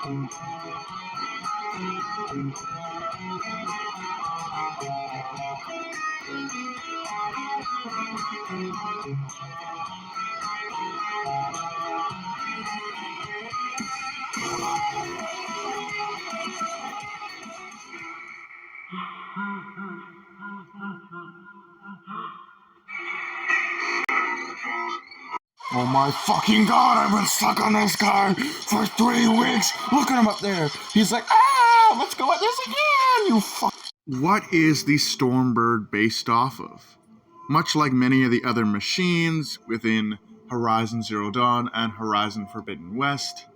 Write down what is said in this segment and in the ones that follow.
Oh my fucking god, I've been stuck on this guy for 3 weeks! Look at him up there! He's like, ah, let's go at this again, you fuck. What is the Stormbird based off of? Much like many of the other machines within Horizon Zero Dawn and Horizon Forbidden West,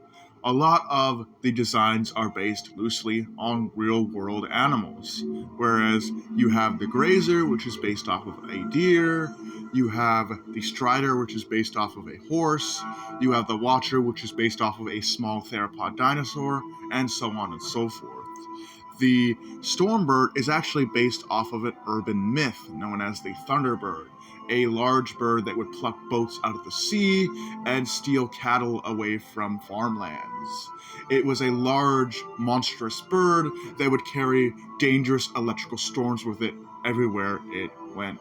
a lot of the designs are based loosely on real-world animals, whereas you have the Grazer, which is based off of a deer, you have the Strider, which is based off of a horse, you have the Watcher, which is based off of a small theropod dinosaur, and so on and so forth. The Stormbird is actually based off of an urban myth known as the Thunderbird, a large bird that would pluck boats out of the sea and steal cattle away from farmlands. It was a large, monstrous bird that would carry dangerous electrical storms with it everywhere it went.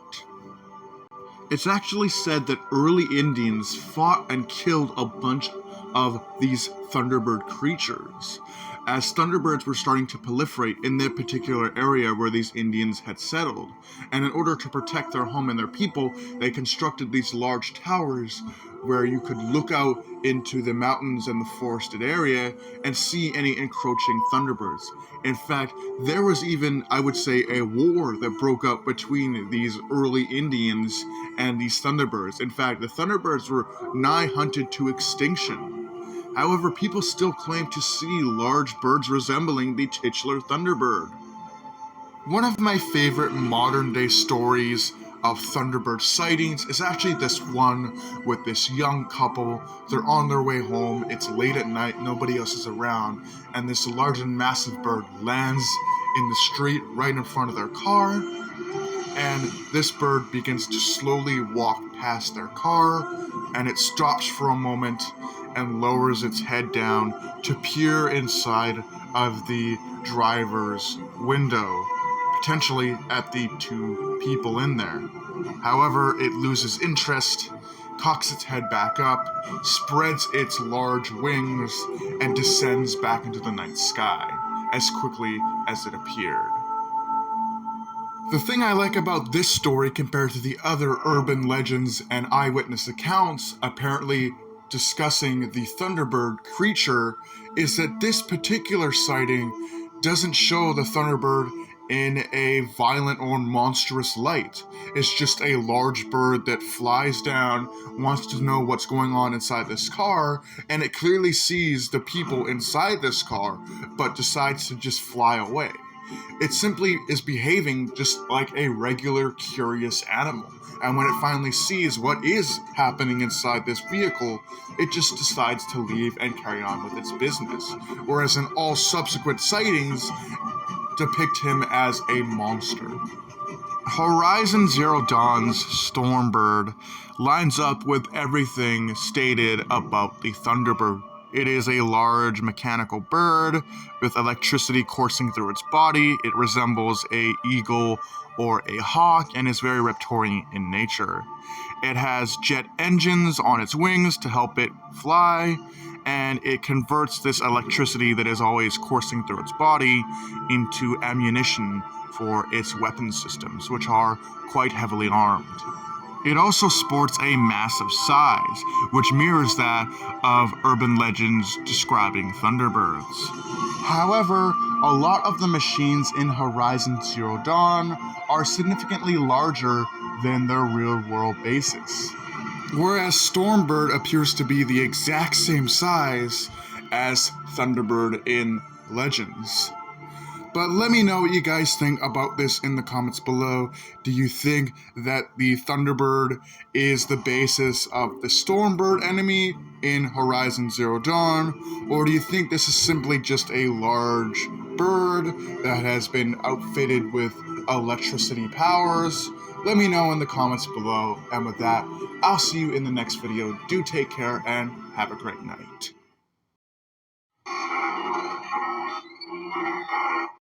It's actually said that early Indians fought and killed a bunch of these Thunderbird creatures, as Thunderbirds were starting to proliferate in their particular area where these Indians had settled. And in order to protect their home and their people, they constructed these large towers where you could look out into the mountains and the forested area and see any encroaching Thunderbirds. In fact, there was even, I would say, a war that broke out between these early Indians and these Thunderbirds. In fact, the Thunderbirds were nigh hunted to extinction. However, people still claim to see large birds resembling the titular Thunderbird. One of my favorite modern-day stories of Thunderbird sightings is actually this one with this young couple. They're on their way home, it's late at night, nobody else is around, and this large and massive bird lands in the street right in front of their car, and this bird begins to slowly walk past their car, and it stops for a moment and lowers its head down to peer inside of the driver's window, potentially at the 2 people in there. However, it loses interest, cocks its head back up, spreads its large wings, and descends back into the night sky as quickly as it appeared. The thing I like about this story compared to the other urban legends and eyewitness accounts apparently discussing the Thunderbird creature is that this particular sighting doesn't show the Thunderbird in a violent or monstrous light. It's just a large bird that flies down, wants to know what's going on inside this car, and it clearly sees the people inside this car, but decides to just fly away. It simply is behaving just like a regular, curious animal. And when it finally sees what is happening inside this vehicle, it just decides to leave and carry on with its business. Whereas in all subsequent sightings, depict him as a monster. Horizon Zero Dawn's Stormbird lines up with everything stated about the Thunderbird. It is a large mechanical bird with electricity coursing through its body. It resembles an eagle or a hawk and is very reptilian in nature. It has jet engines on its wings to help it fly, and it converts this electricity that is always coursing through its body into ammunition for its weapon systems, which are quite heavily armed. It also sports a massive size, which mirrors that of urban legends describing Thunderbirds. However, a lot of the machines in Horizon Zero Dawn are significantly larger than their real-world basis, whereas Stormbird appears to be the exact same size as Thunderbird in Legends. But let me know what you guys think about this in the comments below. Do you think that the Thunderbird is the basis of the Stormbird enemy in Horizon Zero Dawn? Or do you think this is simply just a large bird that has been outfitted with electricity powers? Let me know in the comments below. And with that, I'll see you in the next video. Do take care and have a great night.